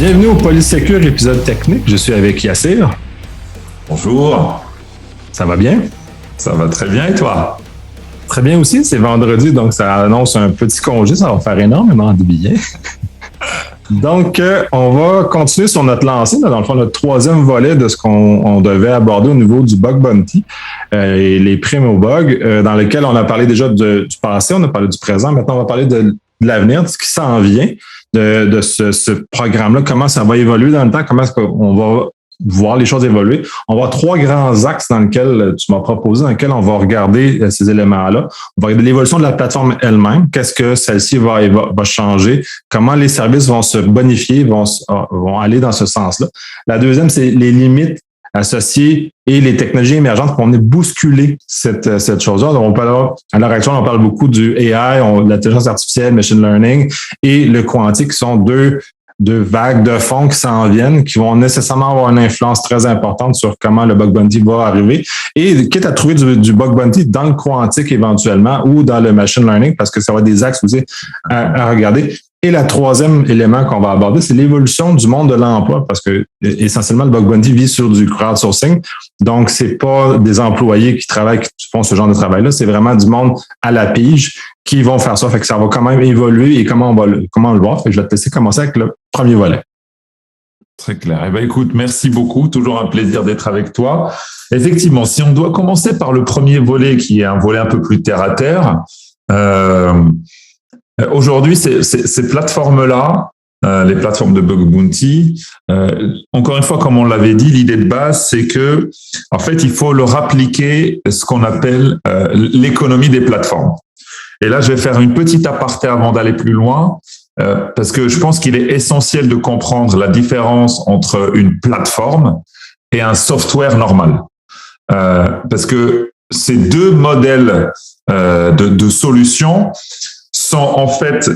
Bienvenue au Polysecure épisode technique. Je suis avec Yassir. Bonjour. Ça va bien? Ça va très bien et toi? Très bien aussi. C'est vendredi, donc ça annonce un petit congé. Ça va faire énormément de billets. Donc, on va continuer sur notre lancée, dans le fond, notre troisième volet de ce qu'on devait aborder au niveau du bug bounty et les primes au bug, dans lesquels on a parlé déjà du passé, on a parlé du présent. Maintenant, on va parler de l'avenir, de ce qui s'en vient, de ce programme-là, comment ça va évoluer dans le temps, comment est-ce qu'on va voir les choses évoluer. On va avoir trois grands axes dans lesquels tu m'as proposé, dans lesquels on va regarder ces éléments-là. On va regarder l'évolution de la plateforme elle-même, qu'est-ce que celle-ci va changer, comment les services vont se bonifier, vont aller dans ce sens-là. La deuxième, c'est les limites associées et les technologies émergentes qui vont venir bousculer cette chose-là. Donc, à l'heure actuelle, on parle beaucoup du AI, l'intelligence artificielle, machine learning et le quantique, qui sont deux vagues de fonds qui s'en viennent, qui vont nécessairement avoir une influence très importante sur comment le bug bounty va arriver. Et quitte à trouver du bug bounty dans le quantique éventuellement ou dans le machine learning, parce que ça va être des axes aussi à regarder. Et le troisième élément qu'on va aborder, c'est l'évolution du monde de l'emploi, parce que essentiellement, le bug bounty vit sur du crowdsourcing. Donc, c'est pas des employés qui font ce genre de travail-là, c'est vraiment du monde à la pige qui vont faire ça. Fait que ça va quand même évoluer et comment on le voir. Fait que je vais te laisser commencer avec le premier volet. Très clair. Eh bien, écoute, merci beaucoup. Toujours un plaisir d'être avec toi. Effectivement, si on doit commencer par le premier volet, qui est un volet un peu plus terre à terre, aujourd'hui, ces plateformes-là, les plateformes de bug bounty, encore une fois, comme on l'avait dit, l'idée de base, c'est que, en fait, il faut leur appliquer ce qu'on appelle l'économie des plateformes. Et là, je vais faire une petite aparté avant d'aller plus loin, parce que je pense qu'il est essentiel de comprendre la différence entre une plateforme et un software normal. Parce que ces deux modèles de solutions sont en fait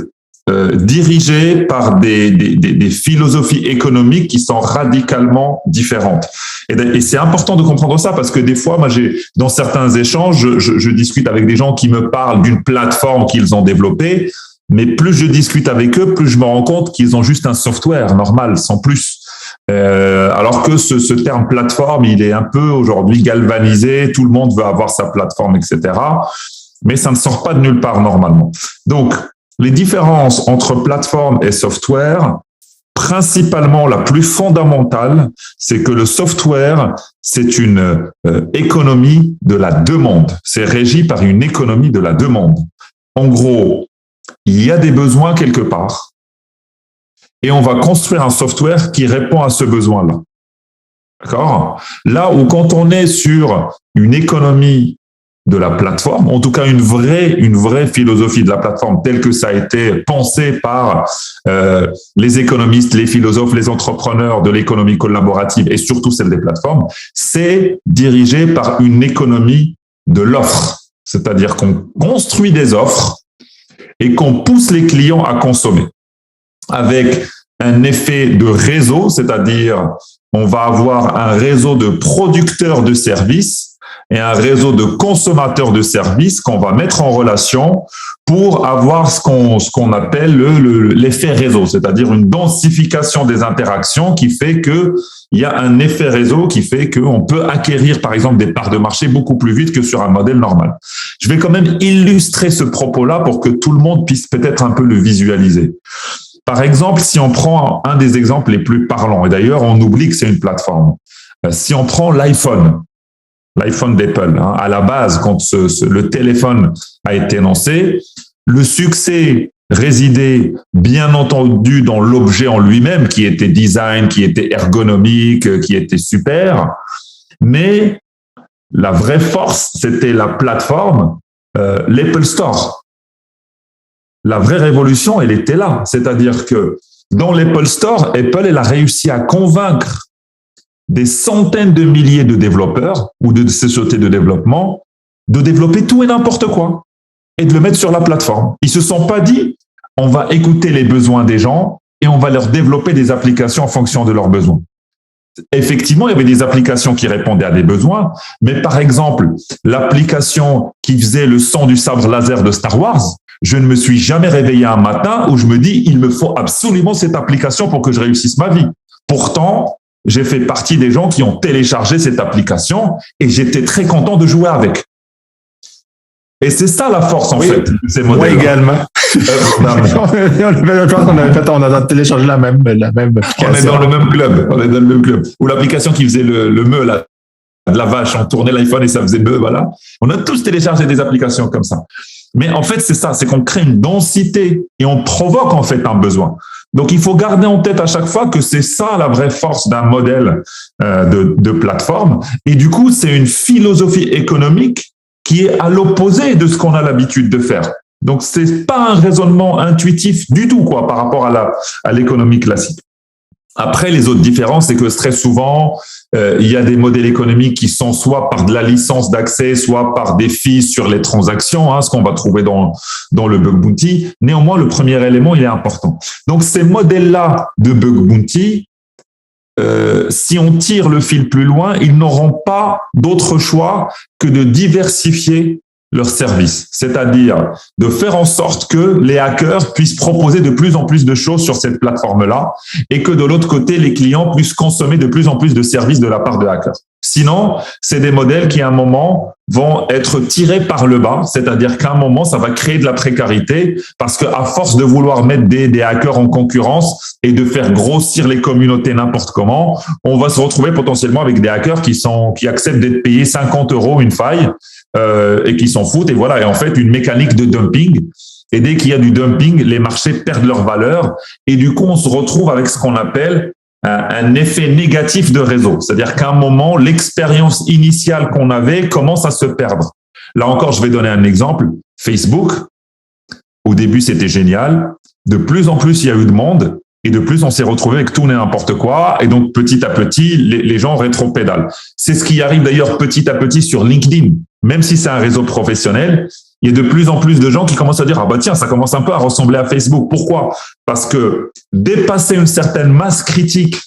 dirigés par des philosophies économiques qui sont radicalement différentes. Et c'est important de comprendre ça parce que des fois, moi, dans certains échanges, je discute avec des gens qui me parlent d'une plateforme qu'ils ont développée, mais plus je discute avec eux, plus je me rends compte qu'ils ont juste un software normal, sans plus. Alors que ce terme plateforme, il est un peu aujourd'hui galvanisé, tout le monde veut avoir sa plateforme, etc. Mais ça ne sort pas de nulle part normalement. Donc, les différences entre plateforme et software, principalement la plus fondamentale, c'est que le software, c'est une économie de la demande. C'est régi par une économie de la demande. En gros, il y a des besoins quelque part et on va construire un software qui répond à ce besoin-là. D'accord? Là où quand on est sur une économie de la plateforme, en tout cas une vraie philosophie de la plateforme telle que ça a été pensé par les économistes, les philosophes, les entrepreneurs de l'économie collaborative et surtout celle des plateformes, c'est dirigé par une économie de l'offre. C'est-à-dire qu'on construit des offres et qu'on pousse les clients à consommer avec un effet de réseau, c'est-à-dire on va avoir un réseau de producteurs de services et un réseau de consommateurs de services qu'on va mettre en relation pour avoir ce qu'on appelle l'effet réseau, c'est-à-dire une densification des interactions qui fait que il y a un effet réseau qui fait qu'on peut acquérir, par exemple, des parts de marché beaucoup plus vite que sur un modèle normal. Je vais quand même illustrer ce propos-là pour que tout le monde puisse peut-être un peu le visualiser. Par exemple, si on prend un des exemples les plus parlants, et d'ailleurs, on oublie que c'est une plateforme. Si on prend l'iPhone d'Apple, à la base, quand le téléphone a été lancé, le succès résidait bien entendu dans l'objet en lui-même, qui était design, qui était ergonomique, qui était super, mais la vraie force, c'était la plateforme, l'Apple Store. La vraie révolution, elle était là. C'est-à-dire que dans l'Apple Store, Apple, elle a réussi à convaincre des centaines de milliers de développeurs ou de sociétés de développement de développer tout et n'importe quoi et de le mettre sur la plateforme. Ils se sont pas dit, on va écouter les besoins des gens et on va leur développer des applications en fonction de leurs besoins. Effectivement, il y avait des applications qui répondaient à des besoins, mais par exemple, l'application qui faisait le son du sabre laser de Star Wars, je ne me suis jamais réveillé un matin où je me dis, il me faut absolument cette application pour que je réussisse ma vie. Pourtant, j'ai fait partie des gens qui ont téléchargé cette application et j'étais très content de jouer avec. Et c'est ça la force, en fait, de ces modèles. Moi également. Je pense qu'on a téléchargé la même application. On est dans le même club. Ou l'application qui faisait le meuh, la vache, on tournait l'iPhone et ça faisait meuh, voilà. On a tous téléchargé des applications comme ça. Mais en fait, c'est ça, c'est qu'on crée une densité et on provoque en fait un besoin. Donc, il faut garder en tête à chaque fois que c'est ça la vraie force d'un modèle de plateforme. Et du coup, c'est une philosophie économique qui est à l'opposé de ce qu'on a l'habitude de faire. Donc, c'est pas un raisonnement intuitif du tout, quoi, par rapport à l'économie classique. Après, les autres différences, c'est que très souvent, il y a des modèles économiques qui sont soit par de la licence d'accès, soit par des fees sur les transactions, ce qu'on va trouver dans le bug bounty. Néanmoins, le premier élément, il est important. Donc, ces modèles-là de bug bounty, si on tire le fil plus loin, ils n'auront pas d'autre choix que de diversifier leurs services, c'est-à-dire de faire en sorte que les hackers puissent proposer de plus en plus de choses sur cette plateforme-là et que de l'autre côté, les clients puissent consommer de plus en plus de services de la part de hackers. Sinon, c'est des modèles qui, à un moment, vont être tirés par le bas, c'est-à-dire qu'à un moment, ça va créer de la précarité parce qu'à force de vouloir mettre des hackers en concurrence et de faire grossir les communautés n'importe comment, on va se retrouver potentiellement avec des hackers qui acceptent d'être payés 50 € une faille et qui s'en foutent. Et voilà, et en fait, une mécanique de dumping. Et dès qu'il y a du dumping, les marchés perdent leur valeur. Et du coup, on se retrouve avec ce qu'on appelle un effet négatif de réseau. C'est-à-dire qu'à un moment, l'expérience initiale qu'on avait commence à se perdre. Là encore, je vais donner un exemple. Facebook, au début, c'était génial. De plus en plus, il y a eu de monde. Et de plus, on s'est retrouvé avec tout et n'importe quoi. Et donc, petit à petit, les gens rétropédalent. C'est ce qui arrive d'ailleurs petit à petit sur LinkedIn. Même si c'est un réseau professionnel, il y a de plus en plus de gens qui commencent à dire « Ah bah tiens, ça commence un peu à ressembler à Facebook ». Pourquoi ? Parce que dépasser une certaine masse critique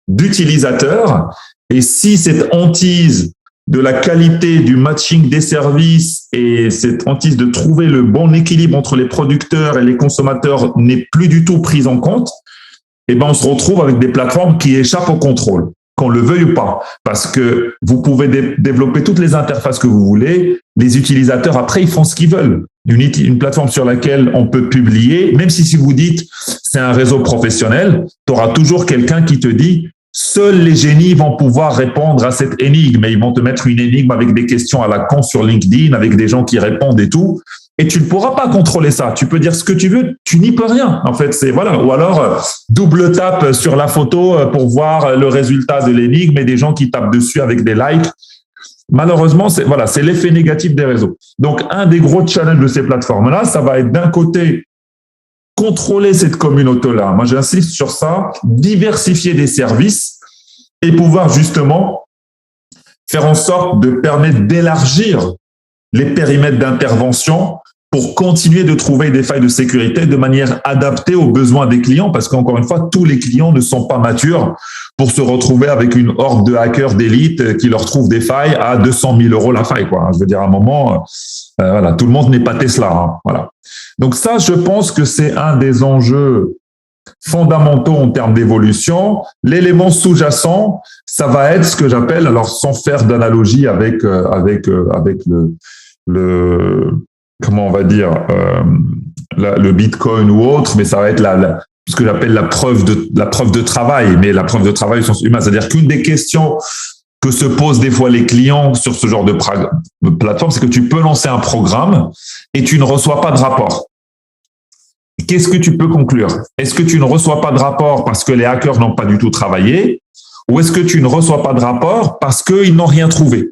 d'utilisateurs, et si cette hantise de la qualité du matching des services et cette hantise de trouver le bon équilibre entre les producteurs et les consommateurs n'est plus du tout prise en compte, eh ben on se retrouve avec des plateformes qui échappent au contrôle, qu'on le veuille ou pas, parce que vous pouvez développer toutes les interfaces que vous voulez, les utilisateurs après ils font ce qu'ils veulent. Une plateforme sur laquelle on peut publier, même si vous dites c'est un réseau professionnel, tu auras toujours quelqu'un qui te dit seuls les génies vont pouvoir répondre à cette énigme, et ils vont te mettre une énigme avec des questions à la con sur LinkedIn, avec des gens qui répondent et tout. Et tu ne pourras pas contrôler ça. Tu peux dire ce que tu veux, tu n'y peux rien. En fait, c'est voilà. Ou alors double tape sur la photo pour voir le résultat de l'énigme et des gens qui tapent dessus avec des likes. Malheureusement, c'est l'effet négatif des réseaux. Donc, un des gros challenges de ces plateformes-là, ça va être d'un côté contrôler cette communauté-là. Moi, j'insiste sur ça, diversifier des services et pouvoir justement faire en sorte de permettre d'élargir les périmètres d'intervention pour continuer de trouver des failles de sécurité de manière adaptée aux besoins des clients, parce qu'encore une fois, tous les clients ne sont pas matures pour se retrouver avec une horde de hackers d'élite qui leur trouvent des failles à 200 000 € la faille, quoi. Je veux dire, à un moment, voilà, tout le monde n'est pas Tesla, voilà. Donc ça, je pense que c'est un des enjeux fondamentaux en termes d'évolution. L'élément sous-jacent, ça va être ce que j'appelle, alors sans faire d'analogie avec le comment on va dire le Bitcoin ou autre, mais ça va être ce que j'appelle la preuve de travail, mais la preuve de travail au sens humain, c'est-à-dire qu'une des questions que se posent des fois les clients sur ce genre de plateforme, c'est que tu peux lancer un programme et tu ne reçois pas de rapport. Qu'est-ce que tu peux conclure? Est-ce que tu ne reçois pas de rapport parce que les hackers n'ont pas du tout travaillé, ou est-ce que tu ne reçois pas de rapport parce qu'ils n'ont rien trouvé?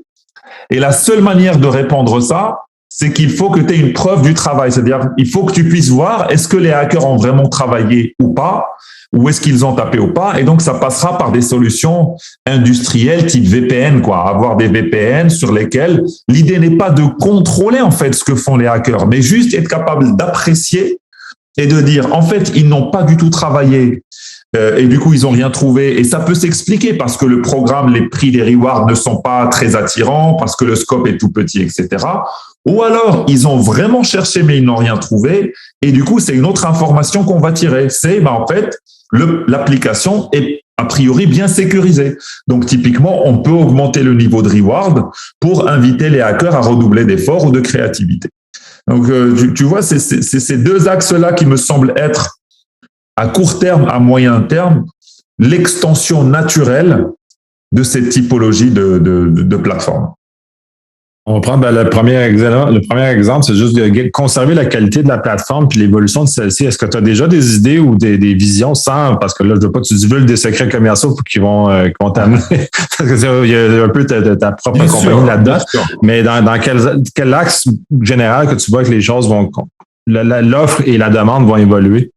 Et la seule manière de répondre ça, c'est qu'il faut que tu aies une preuve du travail. C'est-à-dire, il faut que tu puisses voir est-ce que les hackers ont vraiment travaillé ou pas, ou est-ce qu'ils ont tapé ou pas. Et donc, ça passera par des solutions industrielles type VPN, quoi. Avoir des VPN sur lesquels l'idée n'est pas de contrôler, en fait, ce que font les hackers, mais juste être capable d'apprécier et de dire, en fait, ils n'ont pas du tout travaillé. Et du coup, ils n'ont rien trouvé. Et ça peut s'expliquer parce que le programme, les prix des rewards ne sont pas très attirants, parce que le scope est tout petit, etc. Ou alors, ils ont vraiment cherché, mais ils n'ont rien trouvé. Et du coup, c'est une autre information qu'on va tirer. C'est, en fait, l'application est a priori bien sécurisée. Donc, typiquement, on peut augmenter le niveau de reward pour inviter les hackers à redoubler d'efforts ou de créativité. Donc, tu vois, c'est ces deux axes-là qui me semblent être, à court terme, à moyen terme, l'extension naturelle de cette typologie de plateforme. On va prendre le premier exemple, c'est juste de conserver la qualité de la plateforme puis l'évolution de celle-ci. Est-ce que tu as déjà des idées ou des visions sans, parce que là, je ne veux pas que tu divulgues des secrets commerciaux qui vont t'amener, parce que il y a un peu ta propre Bien compagnie sûr, là-dedans. bien sûr. Mais dans quel axe général que tu vois que les choses vont, l'offre et la demande vont évoluer?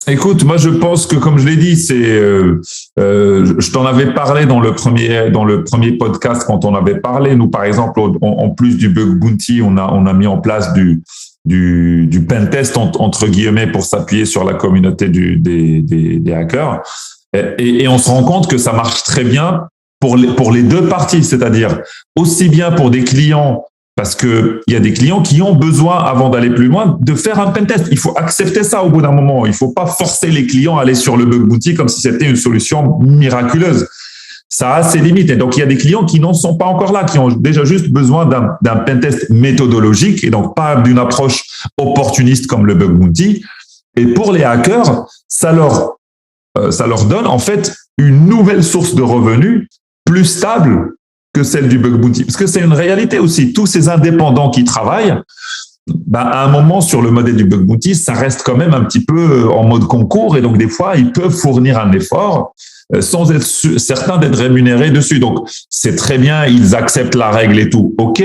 Écoute, moi je pense que comme je l'ai dit, je t'en avais parlé dans le premier podcast quand on avait parlé. Nous par exemple, en plus du bug bounty, on a mis en place du pen test entre guillemets pour s'appuyer sur la communauté des hackers. Et on se rend compte que ça marche très bien pour les deux parties, c'est-à-dire aussi bien pour des clients. Parce que il y a des clients qui ont besoin, avant d'aller plus loin, de faire un pen test. Il faut accepter ça au bout d'un moment. Il faut pas forcer les clients à aller sur le bug bounty comme si c'était une solution miraculeuse. Ça a ses limites. Et donc, il y a des clients qui n'en sont pas encore là, qui ont déjà juste besoin d'un pen test méthodologique et donc pas d'une approche opportuniste comme le bug bounty. Et pour les hackers, ça leur donne en fait une nouvelle source de revenus plus stable que celle du bug bounty. Parce que c'est une réalité aussi. Tous ces indépendants qui travaillent, à un moment, sur le modèle du bug bounty, ça reste quand même un petit peu en mode concours. Et donc, des fois, ils peuvent fournir un effort sans être certains d'être rémunérés dessus. Donc, c'est très bien, ils acceptent la règle et tout. OK.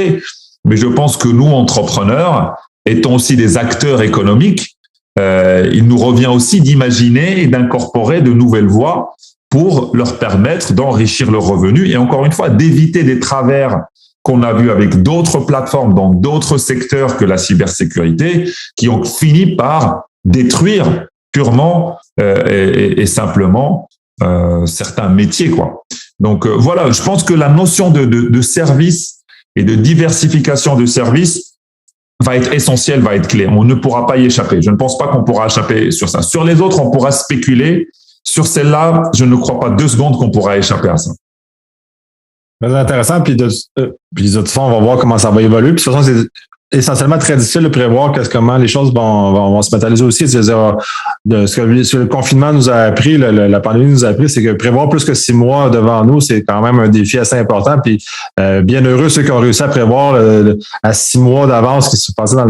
Mais je pense que nous, entrepreneurs, étant aussi des acteurs économiques, il nous revient aussi d'imaginer et d'incorporer de nouvelles voies pour leur permettre d'enrichir leurs revenus et encore une fois, d'éviter des travers qu'on a vus avec d'autres plateformes dans d'autres secteurs que la cybersécurité qui ont fini par détruire purement et simplement certains métiers, quoi. Donc voilà, je pense que la notion de service et de diversification de services va être essentielle, va être clé. On ne pourra pas y échapper. Je ne pense pas qu'on pourra échapper sur ça. Sur les autres, on pourra spéculer. Sur celle-là, je ne crois pas 2 secondes qu'on pourra échapper à ça. C'est intéressant. Puis de toute façon, on va voir comment ça va évoluer. Puis de toute façon, c'est essentiellement très difficile de prévoir comment les choses vont se matérialiser aussi. C'est-à-dire, ce que le confinement nous a appris, la pandémie nous a appris, c'est que prévoir plus que 6 mois devant nous, c'est quand même un défi assez important. Puis bien heureux ceux qui ont réussi à prévoir à 6 mois d'avance ce qui se passait dans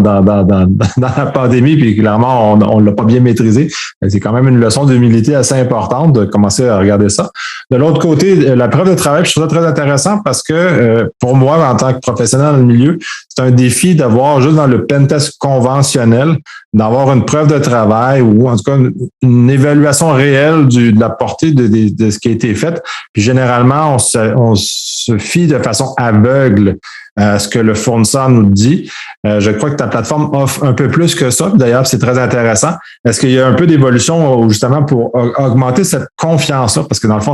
la pandémie, puis clairement, on l'a pas bien maîtrisé. C'est quand même une leçon d'humilité assez importante de commencer à regarder ça. De l'autre côté, la preuve de travail, je trouve ça très intéressant parce que pour moi, en tant que professionnel dans le milieu, c'est un défi d'avoir, juste dans le pentest conventionnel, d'avoir une preuve de travail ou en tout cas une évaluation réelle de la portée de ce qui a été fait. Puis généralement, on se fie de façon aveugle à ce que le fournisseur nous dit. Je crois que ta plateforme offre un peu plus que ça. D'ailleurs, c'est très intéressant. Est-ce qu'il y a un peu d'évolution justement pour augmenter cette confiance-là? Parce que dans le fond,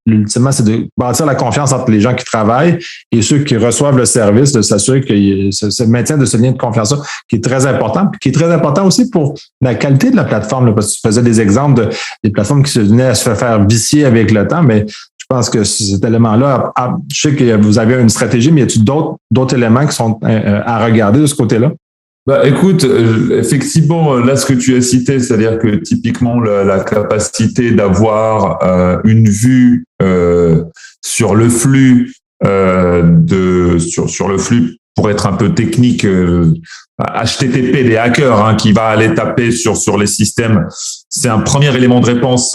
ultimement, c'est de bâtir la confiance entre les gens qui travaillent et ceux qui reçoivent le service, de s'assurer qu'il y ait ce maintien de ce lien de confiance-là qui est très important, puis qui est très important aussi pour la qualité de la plateforme. Là, parce que tu faisais des exemples des plateformes qui se venaient à se faire vicier avec le temps, mais je pense que cet élément-là, je sais que vous avez une stratégie, mais y a-t-il d'autres éléments qui sont à regarder de ce côté-là? Écoute, effectivement, là, ce que tu as cité, c'est-à-dire que typiquement la capacité d'avoir une vue sur le flux sur le flux, pour être un peu technique, HTTP des hackers qui va aller taper sur les systèmes, c'est un premier élément de réponse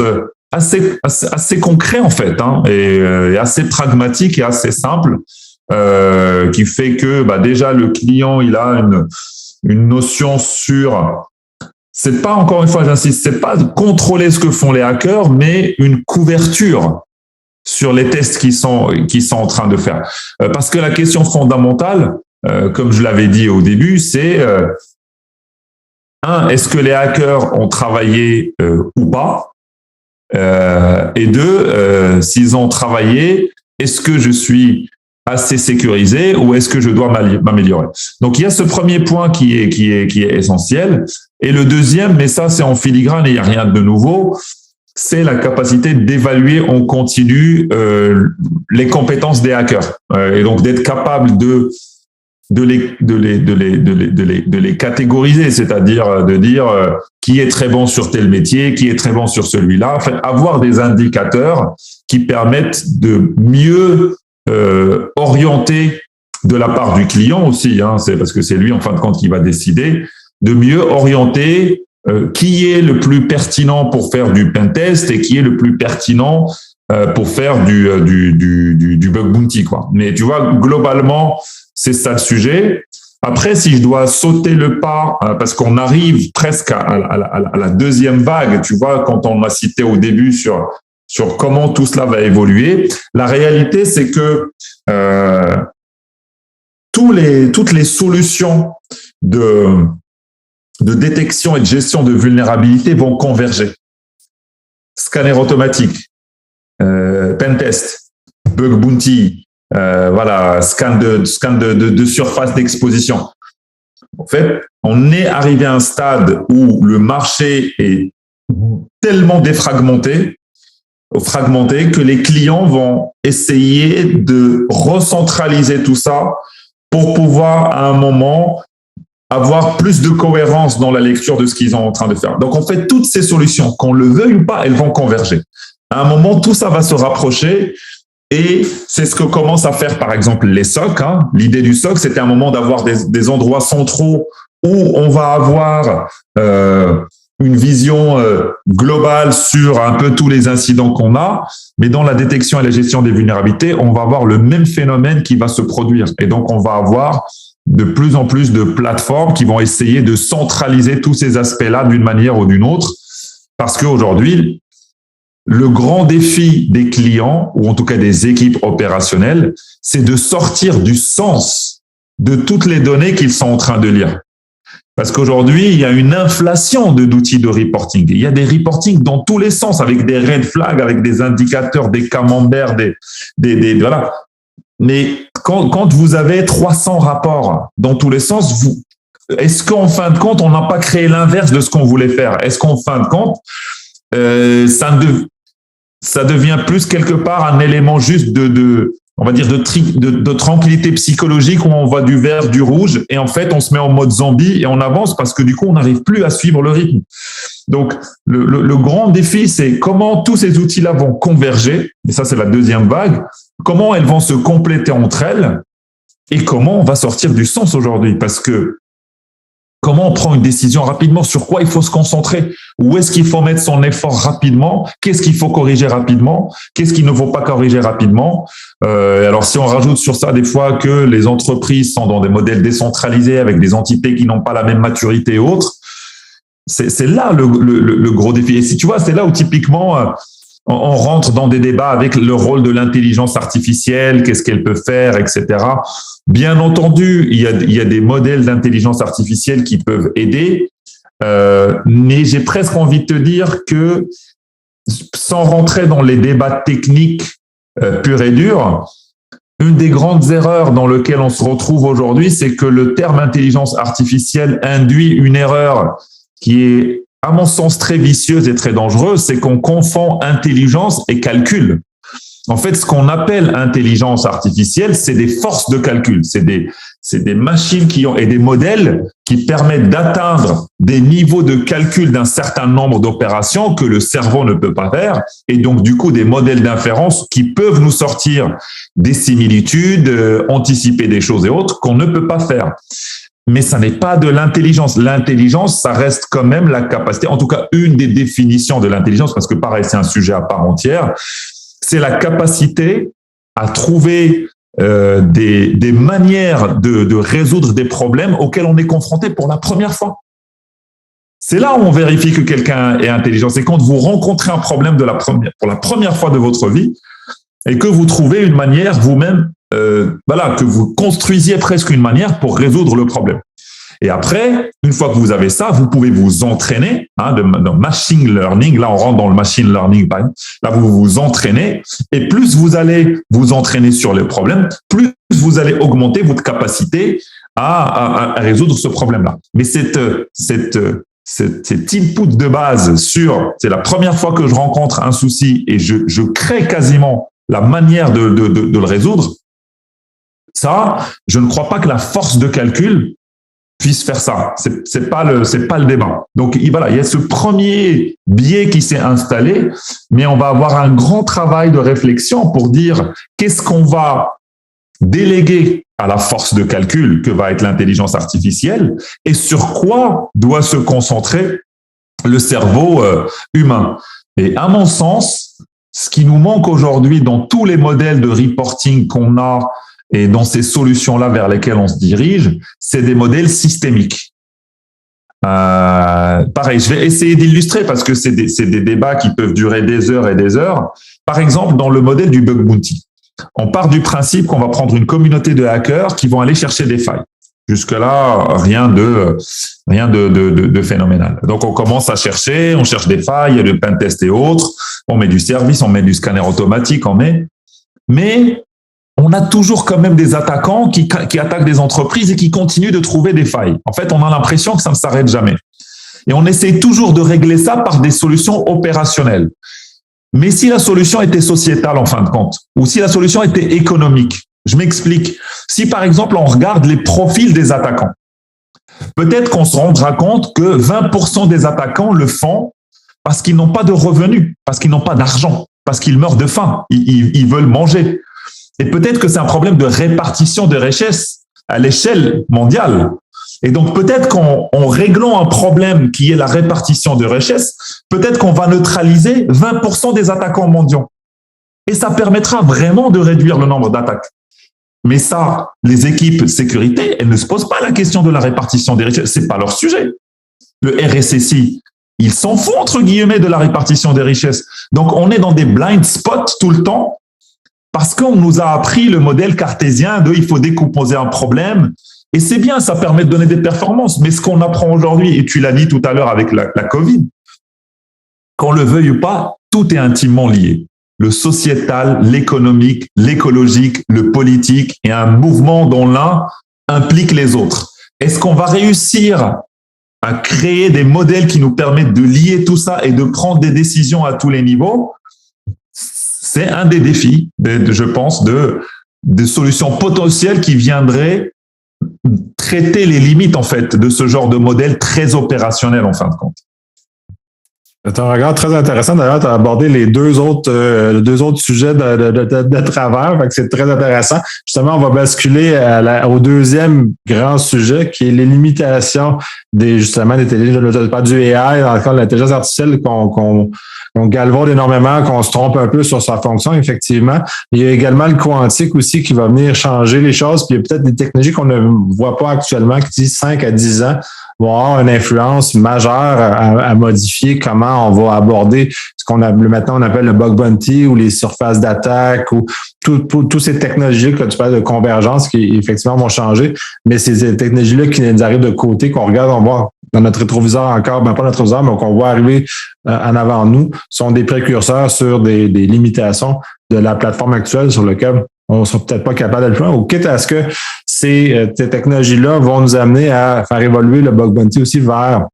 assez concret en fait, et assez pragmatique et assez simple, qui fait que déjà le client il a une notion sur, c'est pas, encore une fois j'insiste, c'est pas de contrôler ce que font les hackers, mais une couverture sur les tests qu'ils sont en train de faire, parce que la question fondamentale, comme je l'avais dit au début, c'est est-ce que les hackers ont travaillé ou pas? Et 2, s'ils ont travaillé, est-ce que je suis assez sécurisé ou est-ce que je dois m'améliorer? Donc, il y a ce premier point qui est essentiel. Et le deuxième, mais ça, c'est en filigrane et il n'y a rien de nouveau, c'est la capacité d'évaluer en continu les compétences des hackers. Et donc, d'être capable de les catégoriser, c'est-à-dire de dire qui est très bon sur tel métier, qui est très bon sur celui-là. En fait, avoir des indicateurs qui permettent de mieux orienter de la part du client aussi, hein, c'est parce que c'est lui en fin de compte qui va décider, de mieux orienter qui est le plus pertinent pour faire du pentest et qui est le plus pertinent pour faire du bug bounty, quoi. Mais tu vois, globalement, c'est ça le sujet. Après, si je dois sauter le pas, parce qu'on arrive presque à la deuxième vague, tu vois, quand on m'a cité au début sur comment tout cela va évoluer, la réalité, c'est que toutes les solutions de détection et de gestion de vulnérabilité vont converger. Scanner automatique, pentest, bug bounty, voilà, scan de surface d'exposition. En fait, on est arrivé à un stade où le marché est tellement fragmenté que les clients vont essayer de recentraliser tout ça pour pouvoir, à un moment, avoir plus de cohérence dans la lecture de ce qu'ils sont en train de faire. Donc, en fait, toutes ces solutions, qu'on le veuille ou pas, elles vont converger. À un moment, tout ça va se rapprocher et c'est ce que commencent à faire, par exemple, les SOC. Hein. L'idée du SOC, c'était un moment d'avoir des endroits centraux où on va avoir une vision globale sur un peu tous les incidents qu'on a, mais dans la détection et la gestion des vulnérabilités, on va avoir le même phénomène qui va se produire. Et donc, on va avoir de plus en plus de plateformes qui vont essayer de centraliser tous ces aspects-là d'une manière ou d'une autre, parce qu'aujourd'hui, le grand défi des clients, ou en tout cas des équipes opérationnelles, c'est de sortir du sens de toutes les données qu'ils sont en train de lire. Parce qu'aujourd'hui, il y a une inflation d'outils de reporting. Il y a des reportings dans tous les sens, avec des red flags, avec des indicateurs, des camemberts, voilà. Mais quand vous avez 300 rapports dans tous les sens, est-ce qu'en fin de compte, on n'a pas créé l'inverse de ce qu'on voulait faire? Est-ce qu'en fin de compte, ça devient plus quelque part un élément juste on va dire de tranquillité psychologique où on voit du vert, du rouge et en fait on se met en mode zombie et on avance parce que du coup on n'arrive plus à suivre le rythme. Donc le grand défi, c'est comment tous ces outils-là vont converger, et ça c'est la deuxième vague, comment elles vont se compléter entre elles et comment on va sortir du sens aujourd'hui, parce que comment on prend une décision rapidement, sur quoi il faut se concentrer, où est-ce qu'il faut mettre son effort rapidement, qu'est-ce qu'il faut corriger rapidement, qu'est-ce qu'il ne faut pas corriger rapidement. Alors si on rajoute sur ça des fois que les entreprises sont dans des modèles décentralisés avec des entités qui n'ont pas la même maturité et autres, c'est là le gros défi. Et si tu vois, c'est là où typiquement on rentre dans des débats avec le rôle de l'intelligence artificielle, qu'est-ce qu'elle peut faire, etc. Bien entendu, il y a des modèles d'intelligence artificielle qui peuvent aider, mais j'ai presque envie de te dire que, sans rentrer dans les débats techniques purs et durs, une des grandes erreurs dans lesquelles on se retrouve aujourd'hui, c'est que le terme intelligence artificielle induit une erreur qui est, à mon sens, très vicieuse et très dangereuse, c'est qu'on confond intelligence et calcul. En fait, ce qu'on appelle intelligence artificielle, c'est des forces de calcul, c'est des machines et des modèles qui permettent d'atteindre des niveaux de calcul d'un certain nombre d'opérations que le cerveau ne peut pas faire, et donc du coup des modèles d'inférence qui peuvent nous sortir des similitudes, anticiper des choses et autres qu'on ne peut pas faire. Mais ça n'est pas de l'intelligence. L'intelligence, ça reste quand même la capacité, en tout cas une des définitions de l'intelligence, parce que pareil, c'est un sujet à part entière, c'est la capacité à trouver des manières de résoudre des problèmes auxquels on est confronté pour la première fois. C'est là où on vérifie que quelqu'un est intelligent. C'est quand vous rencontrez un problème pour la première fois de votre vie et que vous trouvez une manière vous-même, que vous construisiez presque une manière pour résoudre le problème. Et après, une fois que vous avez ça, vous pouvez vous entraîner, dans machine learning. Là, on rentre dans le machine learning, par exemple. Là, vous vous entraînez. Et plus vous allez vous entraîner sur les problèmes, plus vous allez augmenter votre capacité à résoudre ce problème-là. Mais cet input de base c'est la première fois que je rencontre un souci et je crée quasiment la manière de le résoudre, ça, je ne crois pas que la force de calcul puisse faire ça. C'est pas le débat. Donc, voilà, il y a ce premier biais qui s'est installé, mais on va avoir un grand travail de réflexion pour dire qu'est-ce qu'on va déléguer à la force de calcul que va être l'intelligence artificielle et sur quoi doit se concentrer le cerveau humain. Et à mon sens, ce qui nous manque aujourd'hui dans tous les modèles de reporting qu'on a et dans ces solutions-là vers lesquelles on se dirige, c'est des modèles systémiques. Pareil, je vais essayer d'illustrer parce que c'est des débats qui peuvent durer des heures et des heures. Par exemple, dans le modèle du bug bounty, on part du principe qu'on va prendre une communauté de hackers qui vont aller chercher des failles. Jusque-là, rien de phénoménal. Donc, on commence à chercher, on cherche des failles, il y a le pentest et autres, on met du service, on met du scanner automatique, mais on a toujours quand même des attaquants qui attaquent des entreprises et qui continuent de trouver des failles. En fait, on a l'impression que ça ne s'arrête jamais. Et on essaie toujours de régler ça par des solutions opérationnelles. Mais si la solution était sociétale en fin de compte, ou si la solution était économique, je m'explique. Si par exemple, on regarde les profils des attaquants, peut-être qu'on se rendra compte que 20% des attaquants le font parce qu'ils n'ont pas de revenus, parce qu'ils n'ont pas d'argent, parce qu'ils meurent de faim, ils veulent manger. Et peut-être que c'est un problème de répartition de richesses à l'échelle mondiale. Et donc, peut-être qu'en réglant un problème qui est la répartition de richesses, peut-être qu'on va neutraliser 20% des attaquants mondiaux. Et ça permettra vraiment de réduire le nombre d'attaques. Mais ça, les équipes sécurité, elles ne se posent pas la question de la répartition des richesses. C'est pas leur sujet. Le RSSI, ils s'en foutent, entre guillemets, de la répartition des richesses. Donc, on est dans des blind spots tout le temps parce qu'on nous a appris le modèle cartésien de il faut décomposer un problème. Et c'est bien, ça permet de donner des performances. Mais ce qu'on apprend aujourd'hui, et tu l'as dit tout à l'heure avec la Covid, qu'on le veuille ou pas, tout est intimement lié. Le sociétal, l'économique, l'écologique, le politique et un mouvement dont l'un implique les autres. Est-ce qu'on va réussir à créer des modèles qui nous permettent de lier tout ça et de prendre des décisions à tous les niveaux? C'est un des défis, je pense, de solutions potentielles qui viendraient traiter les limites, en fait, de ce genre de modèle très opérationnel, en fin de compte. C'est un regard très intéressant. D'ailleurs, tu as abordé les deux autres sujets de travers. Fait que c'est très intéressant. Justement, on va basculer au deuxième grand sujet qui est les limitations du AI, dans le cas de l'intelligence artificielle qu'on galvaude énormément, qu'on se trompe un peu sur sa fonction, effectivement. Il y a également le quantique aussi qui va venir changer les choses. Puis il y a peut-être des technologies qu'on ne voit pas actuellement qui disent 5 à 10 ans vont avoir une influence majeure à modifier comment on va aborder ce qu'on a maintenant on appelle le bug bounty ou les surfaces d'attaque ou toutes ces technologies que tu parles de convergence qui effectivement vont changer, mais ces technologies-là qui nous arrivent de côté, qu'on regarde, on voit dans notre rétroviseur encore, pas notre rétroviseur, mais qu'on voit arriver en avant de nous, sont des précurseurs sur des limitations de la plateforme actuelle sur laquelle on ne sera peut-être pas capable d'aller plus loin, ou quitte à ce que ces technologies-là vont nous amener à faire évoluer le bug bounty aussi vers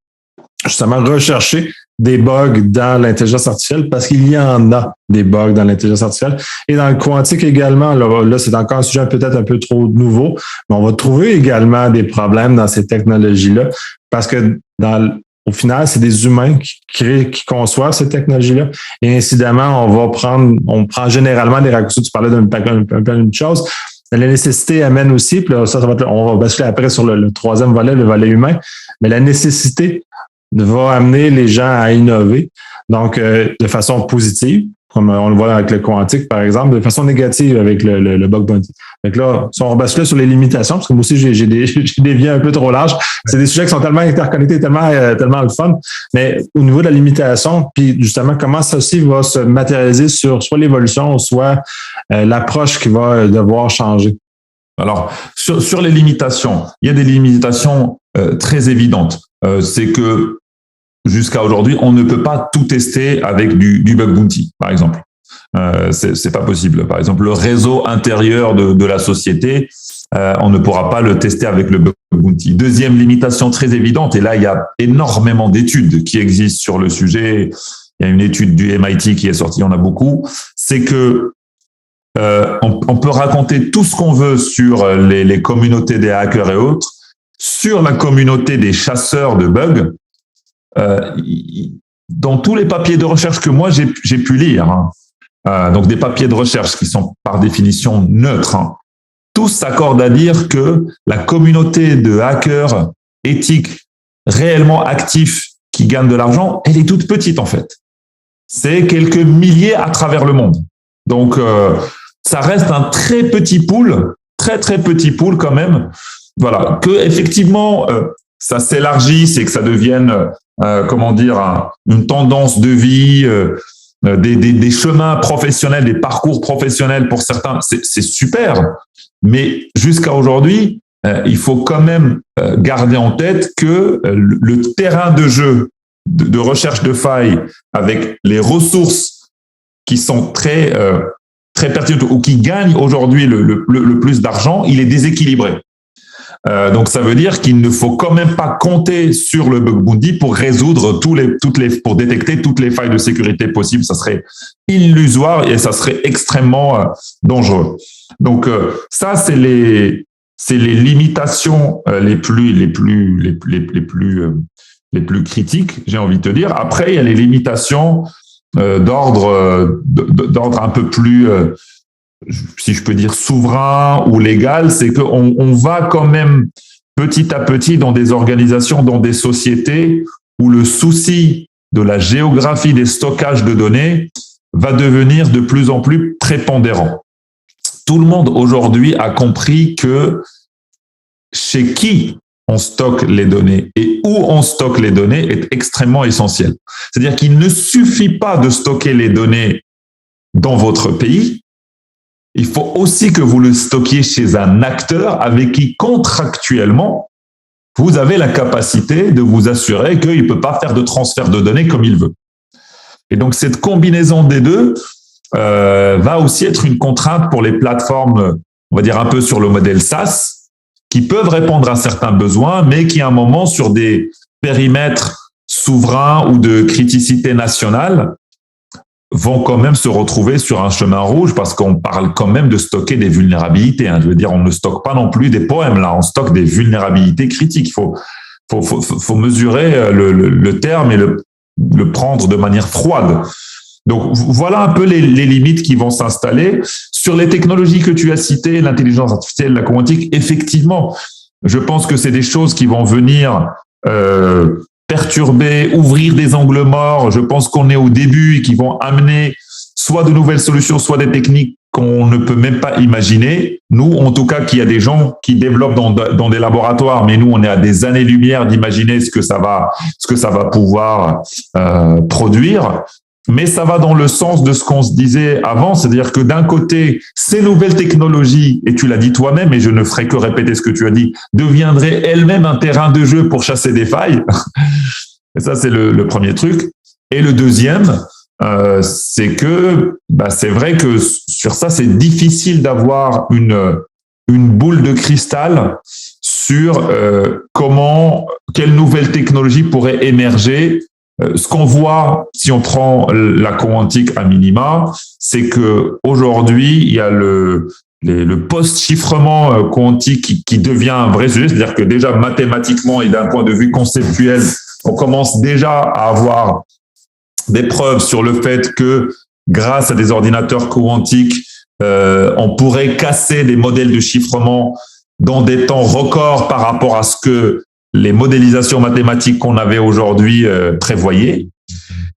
justement rechercher des bugs dans l'intelligence artificielle parce qu'il y en a des bugs dans l'intelligence artificielle. Et dans le quantique également, là c'est encore un sujet peut-être un peu trop nouveau, mais on va trouver également des problèmes dans ces technologies-là parce que au final, c'est des humains qui conçoivent ces technologies-là. Et incidemment, on prend généralement des raccourcis. Tu parlais d'une chose. La nécessité amène aussi, puis là, on va basculer après sur le troisième volet, le volet humain, mais la nécessité va amener les gens à innover, donc de façon positive, comme on le voit avec le quantique, par exemple, de façon négative avec le bug bounty. Donc là, si on rebascule sur les limitations, parce que moi aussi, j'ai dévié un peu trop large, c'est des sujets qui sont tellement interconnectés, tellement le fun, mais au niveau de la limitation, puis justement, comment ça aussi va se matérialiser sur soit l'évolution, soit l'approche qui va devoir changer. Alors, sur les limitations, il y a des limitations très évidentes. C'est que jusqu'à aujourd'hui, on ne peut pas tout tester avec du bug bounty, par exemple. C'est pas possible. Par exemple, le réseau intérieur de la société, on ne pourra pas le tester avec le bug bounty. Deuxième limitation très évidente, et là, il y a énormément d'études qui existent sur le sujet. Il y a une étude du MIT qui est sortie, il y en a beaucoup. C'est que on peut raconter tout ce qu'on veut sur les communautés des hackers et autres. Sur la communauté des chasseurs de bugs, dans tous les papiers de recherche que moi j'ai pu lire, donc des papiers de recherche qui sont par définition neutres, tous s'accordent à dire que la communauté de hackers éthiques réellement actifs qui gagnent de l'argent, elle est toute petite en fait. C'est quelques milliers à travers le monde. Donc ça reste un très petit pool, très petit pool quand même. Voilà, que effectivement ça s'élargisse et que ça devienne une tendance de vie, des chemins professionnels, des parcours professionnels pour certains, c'est super. Mais jusqu'à aujourd'hui, il faut quand même garder en tête que le terrain de jeu de recherche de failles avec les ressources qui sont très pertinentes ou qui gagnent aujourd'hui le plus d'argent, il est déséquilibré. Donc ça veut dire qu'il ne faut quand même pas compter sur le bug bounty pour résoudre pour détecter toutes les failles de sécurité possibles. Ça serait illusoire et ça serait extrêmement dangereux. Donc ça c'est les limitations les plus critiques, j'ai envie de te dire. Après il y a les limitations d'ordre un peu plus si je peux dire souverain ou légal, c'est qu'on va quand même petit à petit dans des organisations, dans des sociétés où le souci de la géographie des stockages de données va devenir de plus en plus prépondérant. Tout le monde aujourd'hui a compris que chez qui on stocke les données et où on stocke les données est extrêmement essentiel. C'est-à-dire qu'il ne suffit pas de stocker les données dans votre pays. Il faut aussi que vous le stockiez chez un acteur avec qui contractuellement, vous avez la capacité de vous assurer qu'il ne peut pas faire de transfert de données comme il veut. Et donc, cette combinaison des deux va aussi être une contrainte pour les plateformes, on va dire un peu sur le modèle SaaS, qui peuvent répondre à certains besoins, mais qui à un moment, sur des périmètres souverains ou de criticité nationale, vont quand même se retrouver sur un chemin rouge parce qu'on parle quand même de stocker des vulnérabilités. Je veux dire, on ne stocke pas non plus des poèmes là, on stocke des vulnérabilités critiques. Il faut mesurer le terme et le prendre de manière froide. Donc voilà un peu les limites qui vont s'installer. Sur les technologies que tu as citées, l'intelligence artificielle, la quantique, effectivement, je pense que c'est des choses qui vont venir perturber, ouvrir des angles morts. Je pense qu'on est au début et qui vont amener soit de nouvelles solutions, soit des techniques qu'on ne peut même pas imaginer. Nous, en tout cas, qu'il y a des gens qui développent dans des laboratoires, mais nous, on est à des années-lumière d'imaginer ce que ça va pouvoir produire. Mais ça va dans le sens de ce qu'on se disait avant, c'est-à-dire que d'un côté, ces nouvelles technologies, et tu l'as dit toi-même, et je ne ferai que répéter ce que tu as dit, deviendraient elles-mêmes un terrain de jeu pour chasser des failles. Et ça, c'est le premier truc. Et le deuxième, c'est que c'est vrai que sur ça, c'est difficile d'avoir une boule de cristal sur quelle nouvelle technologie pourrait émerger. Ce qu'on voit, si on prend la quantique à minima, c'est que aujourd'hui il y a le post-chiffrement quantique qui devient un vrai sujet. C'est-à-dire que déjà mathématiquement et d'un point de vue conceptuel, on commence déjà à avoir des preuves sur le fait que grâce à des ordinateurs quantiques, on pourrait casser des modèles de chiffrement dans des temps records par rapport à ce que les modélisations mathématiques qu'on avait aujourd'hui prévoyaient.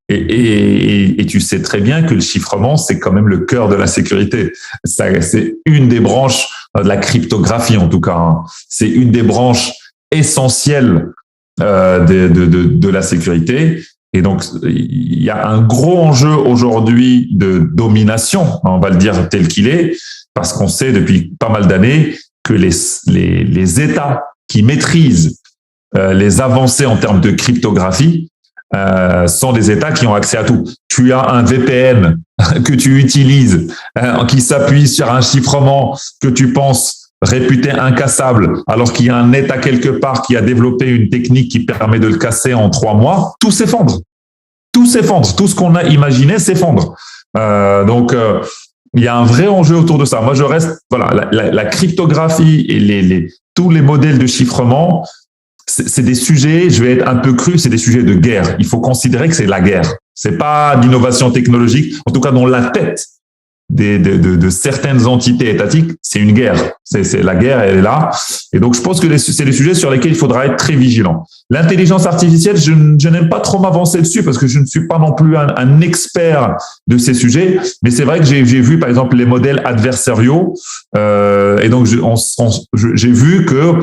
Et tu sais très bien que le chiffrement, c'est quand même le cœur de la sécurité. C'est une des branches de la cryptographie, en tout cas. C'est une des branches essentielles de la sécurité. Et donc, il y a un gros enjeu aujourd'hui de domination, on va le dire tel qu'il est, parce qu'on sait depuis pas mal d'années que les États qui maîtrisent les avancées en termes de cryptographie sont des États qui ont accès à tout. Tu as un VPN que tu utilises, qui s'appuie sur un chiffrement que tu penses réputé incassable, alors qu'il y a un État quelque part qui a développé une technique qui permet de le casser en 3 mois, tout s'effondre. Tout s'effondre. Tout ce qu'on a imaginé s'effondre. Donc, il y a un vrai enjeu autour de ça. Moi, je reste, voilà, la cryptographie et tous les modèles de chiffrement, c'est des sujets, je vais être un peu cru, c'est des sujets de guerre. Il faut considérer que c'est la guerre. C'est pas d'innovation technologique, en tout cas dans la tête de certaines entités étatiques, c'est une guerre. C'est la guerre, elle est là. Et donc, je pense que c'est des sujets sur lesquels il faudra être très vigilant. L'intelligence artificielle, je n'aime pas trop m'avancer dessus parce que je ne suis pas non plus un expert de ces sujets. Mais c'est vrai que j'ai vu, par exemple, les modèles adversariaux. Et donc, j'ai vu que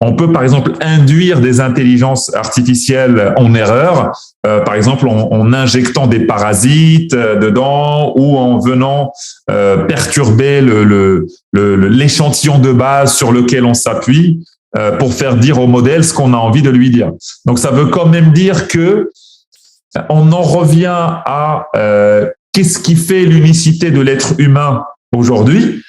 on peut, par exemple, induire des intelligences artificielles en erreur, par exemple en injectant des parasites dedans ou en venant perturber l'échantillon de base sur lequel on s'appuie pour faire dire au modèle ce qu'on a envie de lui dire. Donc, ça veut quand même dire que on en revient à qu'est-ce qui fait l'unicité de l'être humain aujourd'hui.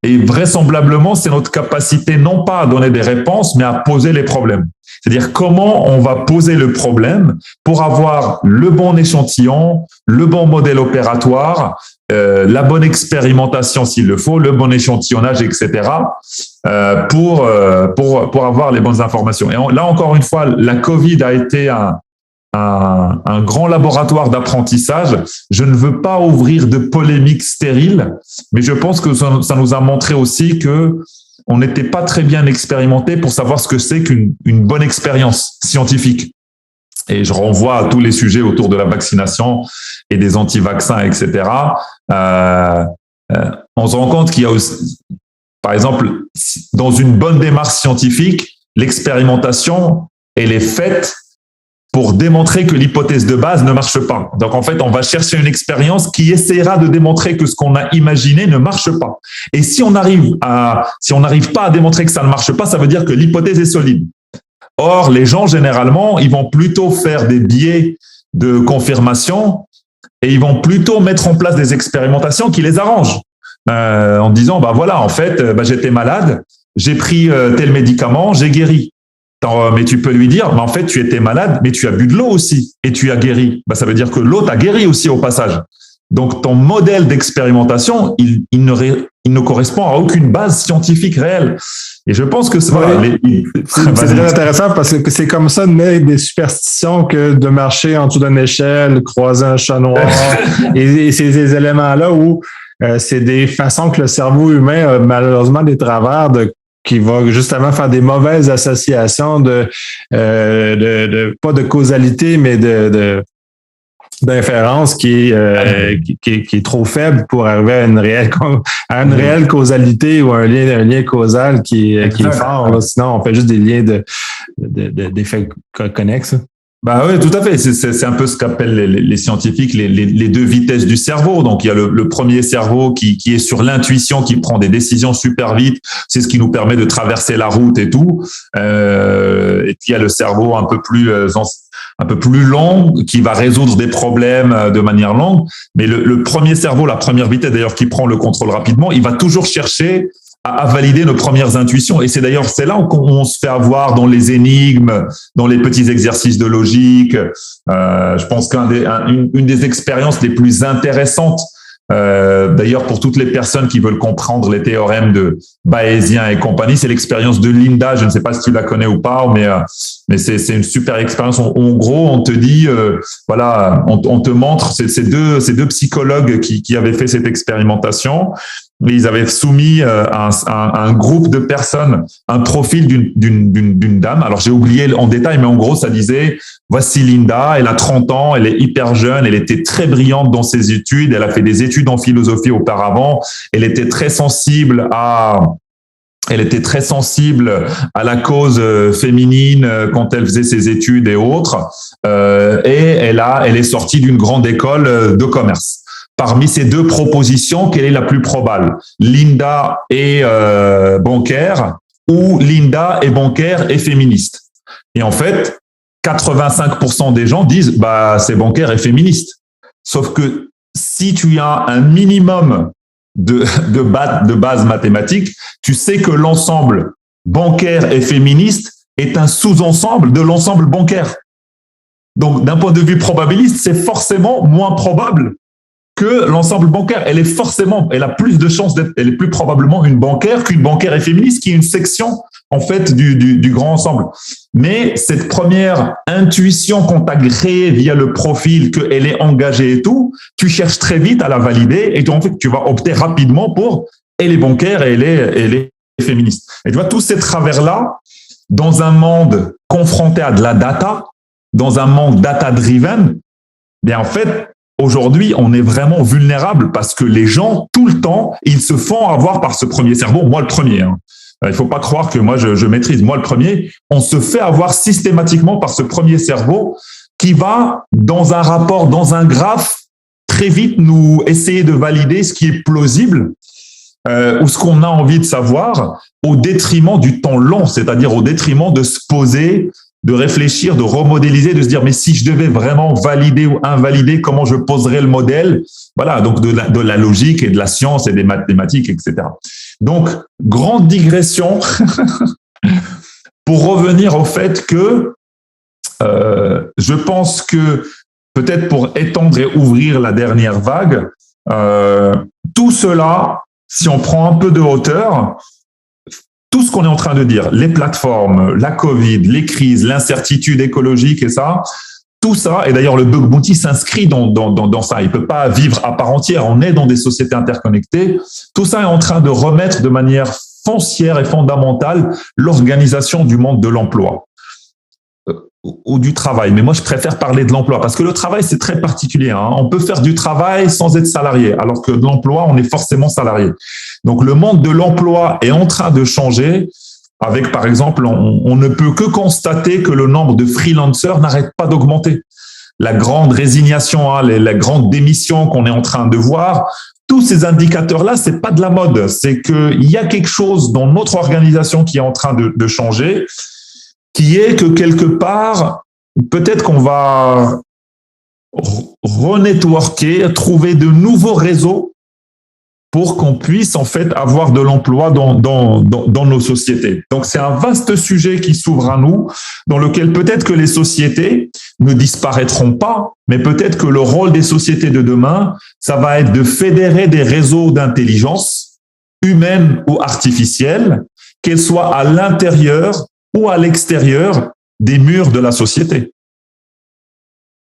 Et vraisemblablement, c'est notre capacité non pas à donner des réponses, mais à poser les problèmes. C'est-à-dire comment on va poser le problème pour avoir le bon échantillon, le bon modèle opératoire, la bonne expérimentation s'il le faut, le bon échantillonnage, etc. Pour avoir les bonnes informations. Et là, encore une fois, la Covid a été un grand laboratoire d'apprentissage. Je ne veux pas ouvrir de polémiques stériles, mais je pense que ça nous a montré aussi que on n'était pas très bien expérimenté pour savoir ce que c'est qu'une bonne expérience scientifique. Et je renvoie à tous les sujets autour de la vaccination et des anti-vaccins, etc. On se rend compte qu'il y a aussi, par exemple, dans une bonne démarche scientifique, l'expérimentation, elle est faite pour démontrer que l'hypothèse de base ne marche pas. Donc, en fait, on va chercher une expérience qui essaiera de démontrer que ce qu'on a imaginé ne marche pas. Et si on n'arrive pas à démontrer que ça ne marche pas, ça veut dire que l'hypothèse est solide. Or, les gens, généralement, ils vont plutôt faire des biais de confirmation et ils vont plutôt mettre en place des expérimentations qui les arrangent. En disant, bah voilà, en fait, j'étais malade, j'ai pris tel médicament, j'ai guéri. Mais tu peux lui dire, en fait, tu étais malade, mais tu as bu de l'eau aussi et tu as guéri. Ça veut dire que l'eau t'a guéri aussi au passage. Donc, ton modèle d'expérimentation, il ne correspond à aucune base scientifique réelle. Et je pense que c'est très intéressant parce que c'est comme ça de mettre des superstitions que de marcher en dessous d'une échelle, croiser un chat noir et ces éléments-là où c'est des façons que le cerveau humain a malheureusement des travers qui va justement faire des mauvaises associations de pas de causalité, mais d'inférence qui est trop faible pour arriver à une réelle causalité ou un lien causal qui est fort. Là. Sinon, on fait juste des liens d'effets connexes. Bah oui, tout à fait. C'est un peu ce qu'appellent les scientifiques les deux vitesses du cerveau. Donc, il y a le premier cerveau qui est sur l'intuition, qui prend des décisions super vite. C'est ce qui nous permet de traverser la route et tout. Et puis, il y a le cerveau un peu plus long qui va résoudre des problèmes de manière longue. Mais le premier cerveau, la première vitesse d'ailleurs, qui prend le contrôle rapidement, il va toujours chercher à valider nos premières intuitions. Et c'est là où on se fait avoir dans les énigmes, dans les petits exercices de logique. Je pense une des expériences les plus intéressantes, d'ailleurs pour toutes les personnes qui veulent comprendre les théorèmes de Bayésien et compagnie, c'est l'expérience de Linda. Je ne sais pas si tu la connais ou pas, mais c'est une super expérience. En gros, on te dit, on te montre ces deux psychologues qui avaient fait cette expérimentation. Mais ils avaient soumis à un groupe de personnes un profil d'une dame. Alors, j'ai oublié en détail, mais en gros, ça disait, voici Linda, elle a 30 ans, elle est hyper jeune, elle était très brillante dans ses études, elle a fait des études en philosophie auparavant, elle était très sensible à la cause féminine quand elle faisait ses études et autres. Et elle est sortie d'une grande école de commerce. Parmi ces deux propositions, quelle est la plus probable? Linda est bancaire ou Linda est bancaire et féministe? Et en fait, 85% des gens disent bah c'est bancaire et féministe. Sauf que si tu as un minimum de base mathématique, tu sais que l'ensemble bancaire et féministe est un sous-ensemble de l'ensemble bancaire. Donc, d'un point de vue probabiliste, c'est forcément moins probable que l'ensemble bancaire. Elle a plus de chances elle est plus probablement une bancaire qu'une bancaire et féministe, qui est une section, en fait, du grand ensemble. Mais cette première intuition qu'on t'a créée via le profil, qu'elle est engagée et tout, tu cherches très vite à la valider et en fait, tu vas opter rapidement pour elle est bancaire et elle est féministe. Et tu vois, tous ces travers-là, dans un monde confronté à de la data, dans un monde data-driven, bien en fait, aujourd'hui, on est vraiment vulnérable parce que les gens, tout le temps, ils se font avoir par ce premier cerveau. Moi, le premier. Hein. Il faut pas croire que moi, je maîtrise. Moi, le premier, on se fait avoir systématiquement par ce premier cerveau qui va, dans un rapport, dans un graphe, très vite nous essayer de valider ce qui est plausible ou ce qu'on a envie de savoir au détriment du temps long, c'est-à-dire au détriment de se poser, de réfléchir, de remodéliser, de se dire mais si je devais vraiment valider ou invalider, comment je poserais le modèle? Voilà, donc de la logique et de la science et des mathématiques, etc. Donc, grande digression pour revenir au fait que je pense que peut-être pour étendre et ouvrir la dernière vague, tout cela, si on prend un peu de hauteur, tout ce qu'on est en train de dire, les plateformes, la Covid, les crises, l'incertitude écologique et ça, tout ça, et d'ailleurs le bug bounty s'inscrit dans ça, il peut pas vivre à part entière, on est dans des sociétés interconnectées, tout ça est en train de remettre de manière foncière et fondamentale l'organisation du monde de l'emploi ou du travail. Mais moi, je préfère parler de l'emploi parce que le travail, c'est très particulier. Hein. On peut faire du travail sans être salarié, alors que de l'emploi, on est forcément salarié. Donc, le monde de l'emploi est en train de changer avec, par exemple, on ne peut que constater que le nombre de freelancers n'arrête pas d'augmenter. La grande résignation, hein, la grande démission qu'on est en train de voir, tous ces indicateurs-là, c'est pas de la mode. C'est qu'il y a quelque chose dans notre organisation qui est en train de changer, qui est que quelque part, peut-être qu'on va renetworker, trouver de nouveaux réseaux pour qu'on puisse en fait avoir de l'emploi dans nos sociétés. Donc c'est un vaste sujet qui s'ouvre à nous, dans lequel peut-être que les sociétés ne disparaîtront pas, mais peut-être que le rôle des sociétés de demain, ça va être de fédérer des réseaux d'intelligence humaine ou artificielle, qu'elles soient à l'intérieur ou à l'extérieur des murs de la société.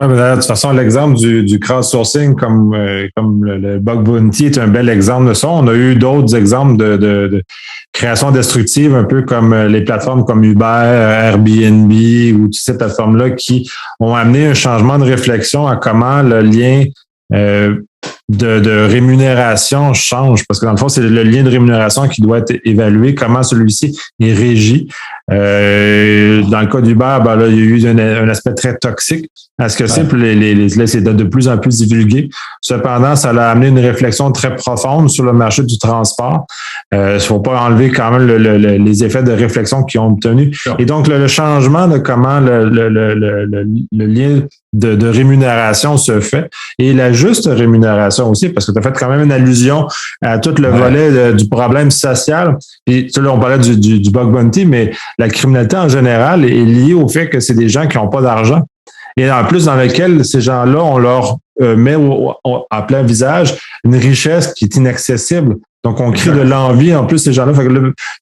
Ouais, mais de toute façon, l'exemple du crowdsourcing comme le bug bounty est un bel exemple de ça. On a eu d'autres exemples de création destructive, un peu comme les plateformes comme Uber, Airbnb ou toutes ces plateformes-là qui ont amené un changement de réflexion à comment le lien de rémunération change, parce que dans le fond, c'est le lien de rémunération qui doit être évalué, comment celui-ci est régi. Dans le cas d'Uber, ben là, il y a eu un aspect très toxique à ce que c'est, puis c'est de plus en plus divulgué. Cependant, ça a amené une réflexion très profonde sur le marché du transport. Il faut pas enlever quand même les effets de réflexion qu'ils ont obtenus. Et donc, le changement de comment le lien de rémunération se fait et la juste rémunération aussi, parce que tu as fait quand même une allusion à tout le volet du problème social. Et là, on parlait du bug bounty, mais la criminalité en général est liée au fait que c'est des gens qui n'ont pas d'argent. Et en plus, dans lequel ces gens-là, on leur met en plein visage une richesse qui est inaccessible. Donc, on crée de l'envie. En plus, ces gens-là,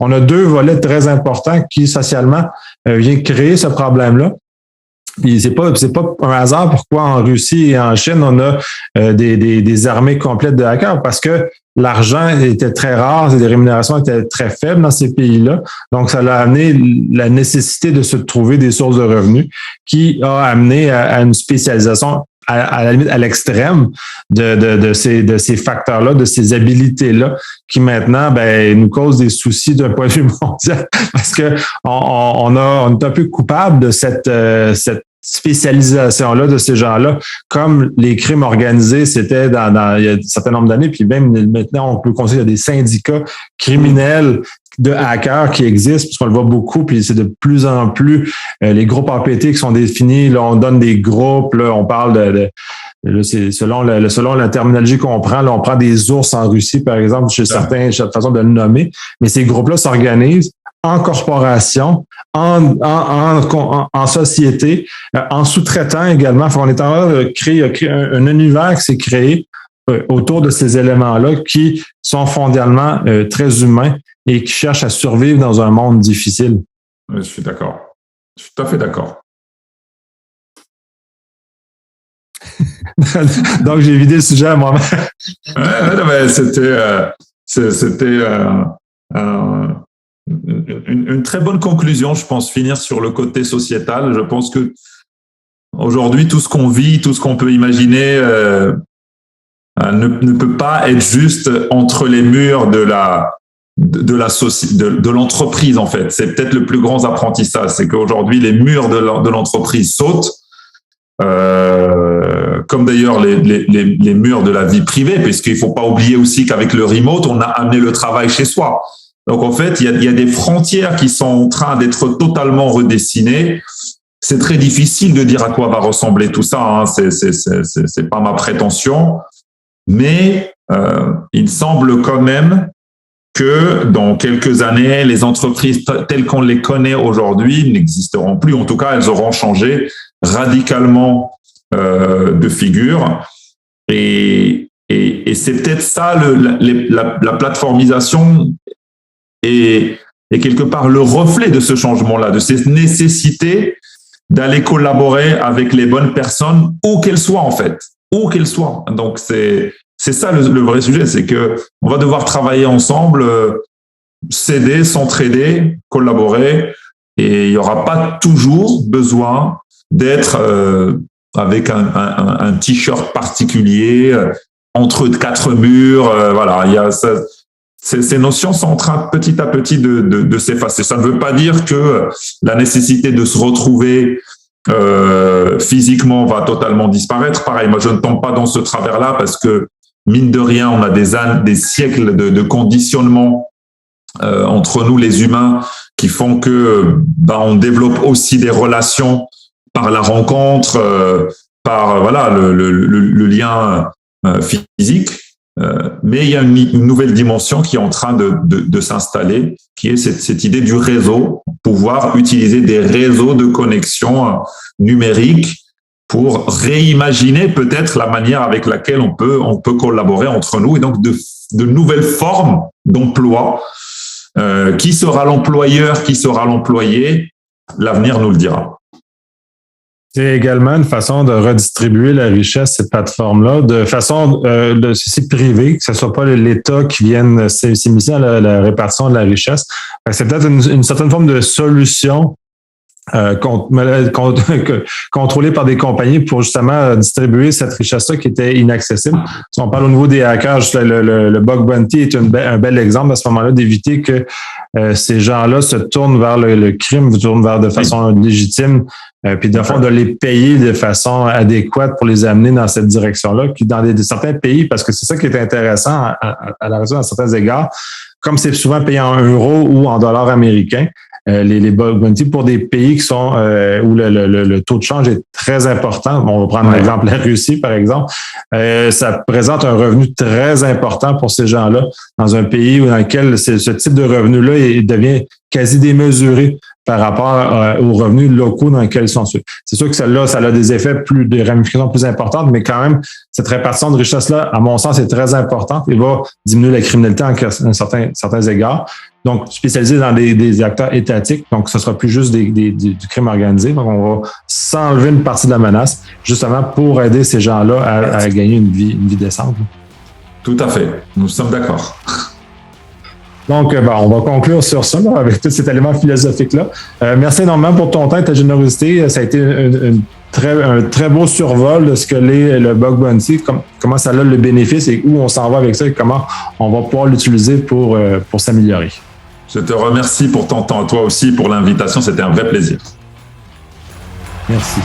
on a deux volets très importants qui, socialement, viennent créer ce problème-là. Puis c'est pas un hasard pourquoi en Russie et en Chine, on a des armées complètes de hackers, parce que l'argent était très rare, les rémunérations étaient très faibles dans ces pays-là. Donc, ça a amené la nécessité de se trouver des sources de revenus qui a amené à une spécialisation à la limite à l'extrême de ces facteurs-là, de ces habilités-là, qui maintenant nous causent des soucis d'un point de vue mondial, parce que on est un peu coupable de cette spécialisation-là de ces gens-là, comme les crimes organisés, c'était il y a un certain nombre d'années, puis même maintenant, on peut considérer des syndicats criminels de hackers qui existent, puisqu'on le voit beaucoup, puis c'est de plus en plus les groupes APT qui sont définis. Là, on donne des groupes, là, on parle là, c'est selon la terminologie qu'on prend. Là, on prend des ours en Russie, par exemple, chez certains, cette façon de le nommer. Mais ces groupes-là s'organisent en corporation, en société, en sous-traitant également. On est en train de créer un univers qui s'est créé autour de ces éléments-là qui sont fondamentalement très humains et qui cherchent à survivre dans un monde difficile. Je suis d'accord. Je suis tout à fait d'accord. Donc, j'ai vidé le sujet à moi-même. Ouais, c'était une très bonne conclusion, je pense, finir sur le côté sociétal. Je pense que aujourd'hui, tout ce qu'on vit, tout ce qu'on peut imaginer ne peut pas être juste entre les murs de l'entreprise, en fait. C'est peut-être le plus grand apprentissage, c'est qu'aujourd'hui, les murs de l'entreprise sautent, comme d'ailleurs les murs de la vie privée, puisqu'il ne faut pas oublier aussi qu'avec le remote, on a amené le travail chez soi. Donc, en fait, il y a des frontières qui sont en train d'être totalement redessinées. C'est très difficile de dire à quoi va ressembler tout ça, hein. C'est pas ma prétention. Mais il semble quand même que dans quelques années, les entreprises telles qu'on les connaît aujourd'hui n'existeront plus. En tout cas, elles auront changé radicalement de figure. Et c'est peut-être ça, la plateformisation est quelque part le reflet de ce changement-là, de cette nécessité d'aller collaborer avec les bonnes personnes, où qu'elles soient en fait. Où qu'elles soient. Donc, c'est ça le vrai sujet, c'est que on va devoir travailler ensemble, s'aider, s'entraider, collaborer, et il n'y aura pas toujours besoin d'être avec un t-shirt particulier, entre quatre murs, voilà. Il y a ces notions sont en train petit à petit de s'effacer. Ça ne veut pas dire que la nécessité de se retrouver physiquement va totalement disparaître. Pareil, moi je ne tombe pas dans ce travers-là parce que mine de rien, on a des siècles de conditionnement entre nous les humains qui font que on développe aussi des relations par la rencontre, par voilà le lien physique. Mais il y a une nouvelle dimension qui est en train de s'installer, qui est cette idée du réseau, pouvoir utiliser des réseaux de connexion numériques pour réimaginer peut-être la manière avec laquelle on peut collaborer entre nous, et donc de nouvelles formes d'emploi. Qui sera l'employeur, qui sera l'employé, l'avenir nous le dira. C'est également une façon de redistribuer la richesse, cette plateforme-là, de façon c'est privé, que ce ne soit pas l'État qui vienne s'immiscer à la répartition de la richesse. C'est peut-être une certaine forme de solution contrôlée par des compagnies pour justement distribuer cette richesse-là qui était inaccessible. Si on parle au niveau des hackers, le bug bounty est un bel exemple à ce moment-là d'éviter que ces gens-là se tournent vers le crime, se tournent vers de façon légitime, puis de fond de les payer de façon adéquate pour les amener dans cette direction-là, qui dans certains pays, parce que c'est ça qui est intéressant à la raison à certains égards, comme c'est souvent payé en euros ou en dollars américains, les bug bounty pour des pays qui sont où le taux de change est très important. On va prendre l'exemple la Russie, par exemple. Ça présente un revenu très important pour ces gens-là dans un pays dans lequel ce type de revenu-là devient quasi démesuré par rapport aux revenus locaux dans lesquels ils sont. C'est sûr que celle-là, ça a des effets des ramifications plus importantes, mais quand même, cette répartition de richesse-là, à mon sens, est très importante et va diminuer la criminalité en certains égards. Donc, spécialisé dans des acteurs étatiques, donc ce sera plus juste du crime organisé. Donc, on va s'enlever une partie de la menace, justement pour aider ces gens-là à gagner une vie décente. Tout à fait. Nous sommes d'accord. Donc, on va conclure sur ça, là, avec tout cet élément philosophique-là. Merci énormément pour ton temps et ta générosité. Ça a été un très beau survol de ce que le bug bounty, comment ça a le bénéfice et où on s'en va avec ça et comment on va pouvoir l'utiliser pour s'améliorer. Je te remercie pour ton temps, toi aussi pour l'invitation. C'était un vrai plaisir. Merci.